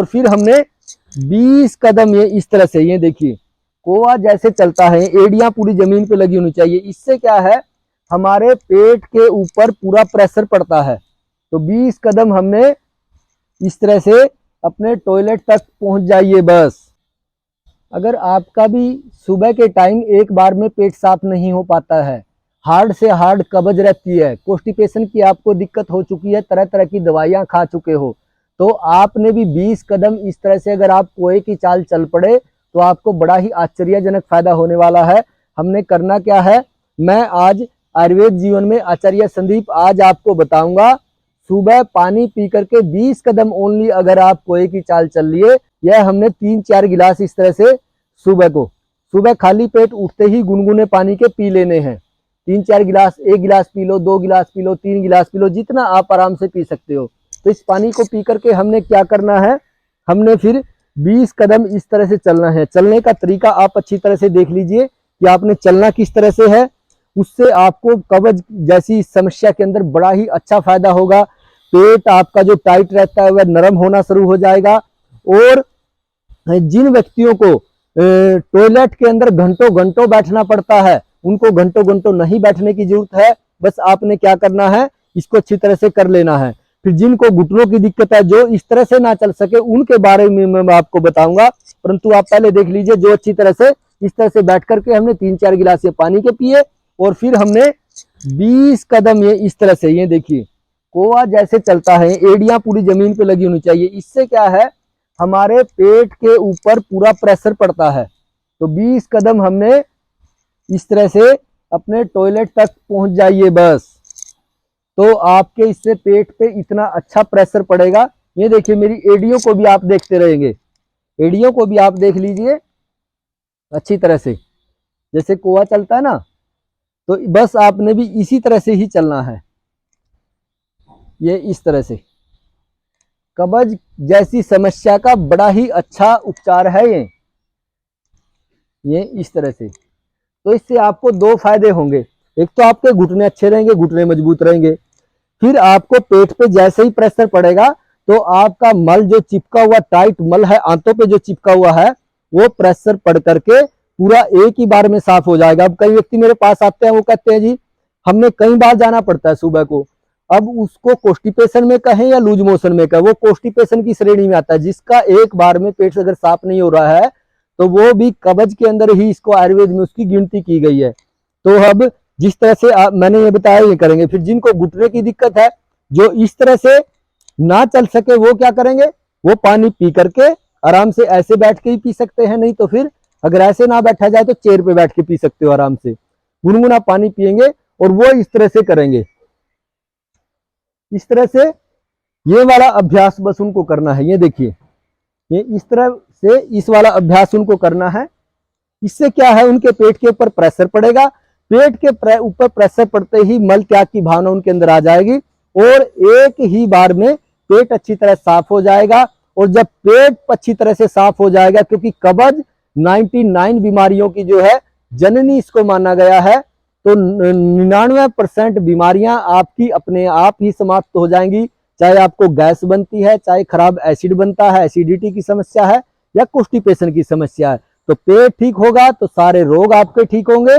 और फिर हमने 20 कदम ये इस तरह से, ये देखिए कोआ जैसे चलता है, एड़ियां पूरी जमीन पे लगी होनी चाहिए। इससे क्या है, हमारे पेट के ऊपर पूरा प्रेशर पड़ता है। तो 20 कदम हमने इस तरह से अपने टॉयलेट तक पहुंच जाइए बस। अगर आपका भी सुबह के टाइम एक बार में पेट साफ नहीं हो पाता है, हार्ड से हार्ड कब्ज रहती है, कॉन्स्टिपेशन की आपको दिक्कत हो चुकी है, तरह तरह की दवाइयां खा चुके हो, तो आपने भी 20 कदम इस तरह से अगर आप कोए की चाल चल पड़े तो आपको बड़ा ही आश्चर्यजनक फायदा होने वाला है। हमने करना क्या है, मैं आज आयुर्वेद जीवन में आचार्य संदीप आज आपको बताऊंगा। सुबह पानी पी करके 20 कदम ओनली अगर आप कोए की चाल चल लिए, यह हमने 3-4 गिलास इस तरह से सुबह खाली पेट उठते ही गुनगुने पानी के पी लेने हैं। 3-4 गिलास, 1 गिलास पी लो, 2 गिलास पी लो, 3 गिलास पी लो, जितना आप आराम से पी सकते हो। तो इस पानी को पी करके हमने क्या करना है, हमने फिर 20 कदम इस तरह से चलना है। चलने का तरीका आप अच्छी तरह से देख लीजिए कि आपने चलना किस तरह से है, उससे आपको कब्ज जैसी समस्या के अंदर बड़ा ही अच्छा फायदा होगा। पेट आपका जो टाइट रहता है वह नरम होना शुरू हो जाएगा। और जिन व्यक्तियों को टॉयलेट के अंदर घंटों घंटों बैठना पड़ता है, उनको घंटों घंटों नहीं बैठने की जरूरत है। बस आपने क्या करना है, इसको अच्छी तरह से कर लेना है। फिर जिनको घुटनों की दिक्कत है, जो इस तरह से ना चल सके, उनके बारे में मैं आपको बताऊंगा, परंतु आप पहले देख लीजिए जो अच्छी तरह से इस तरह से बैठ करके हमने 3-4 गिलास ये पानी के पिए और फिर हमने 20 कदम ये इस तरह से, ये देखिए कोआ जैसे चलता है, एड़ियां पूरी जमीन पे लगी होनी चाहिए। इससे क्या है, हमारे पेट के ऊपर पूरा प्रेशर पड़ता है। तो 20 कदम हमने इस तरह से अपने टॉयलेट तक पहुंच जाइए बस। तो आपके इससे पेट पे इतना अच्छा प्रेशर पड़ेगा। ये देखिए मेरी एड़ियों को भी आप देखते रहेंगे, एड़ियों को भी आप देख लीजिए अच्छी तरह से, जैसे कोआ चलता है ना, तो बस आपने भी इसी तरह से ही चलना है। ये इस तरह से कब्ज जैसी समस्या का बड़ा ही अच्छा उपचार है ये इस तरह से। तो इससे आपको 2 फायदे होंगे। एक तो आपके घुटने अच्छे रहेंगे, घुटने मजबूत रहेंगे। फिर आपको पेट पे जैसे ही प्रेशर पड़ेगा तो आपका मल जो चिपका हुआ, टाइट मल है आंतों पे जो चिपका हुआ है, वो प्रेशर पड़ करके पूरा एक ही बार में साफ हो जाएगा। अब कई व्यक्ति मेरे पास आते हैं, वो कहते हैं जी हमने कई बार जाना पड़ता है सुबह को। अब उसको कॉन्स्टिपेशन में कहें या लूज मोशन में कहें, वो कॉन्स्टिपेशन की श्रेणी में आता है, जिसका एक बार में पेट अगर साफ नहीं हो रहा है तो वो भी कब्ज के अंदर ही इसको आयुर्वेद में उसकी गिनती की गई है। तो अब जिस तरह से मैंने ये बताया ये करेंगे। फिर जिनको घुटने की दिक्कत है, जो इस तरह से ना चल सके, वो क्या करेंगे, वो पानी पी करके आराम से ऐसे बैठ के ही पी सकते हैं, नहीं तो फिर अगर ऐसे ना बैठा जाए तो चेयर पे बैठ के पी सकते हो आराम से। गुनगुना पानी पिएंगे और वो इस तरह से करेंगे, इस तरह से। ये वाला अभ्यास बस उनको करना है। ये देखिए ये इस तरह से इस वाला अभ्यास उनको करना है। इससे क्या है, उनके पेट के ऊपर प्रेशर पड़ेगा, पेट के ऊपर प्रेशर पड़ते ही मल त्याग की भावना उनके अंदर आ जाएगी और एक ही बार में पेट अच्छी तरह साफ हो जाएगा। और जब पेट अच्छी तरह से साफ हो जाएगा, क्योंकि कब्ज 99 बीमारियों की जो है जननी इसको माना गया है, तो 99% बीमारियां आपकी अपने आप ही समाप्त हो जाएंगी। चाहे आपको गैस बनती है, चाहे खराब एसिड बनता है, एसिडिटी की समस्या है, या कॉन्स्टिपेशन की समस्या है, तो पेट ठीक होगा तो सारे रोग आपके ठीक होंगे।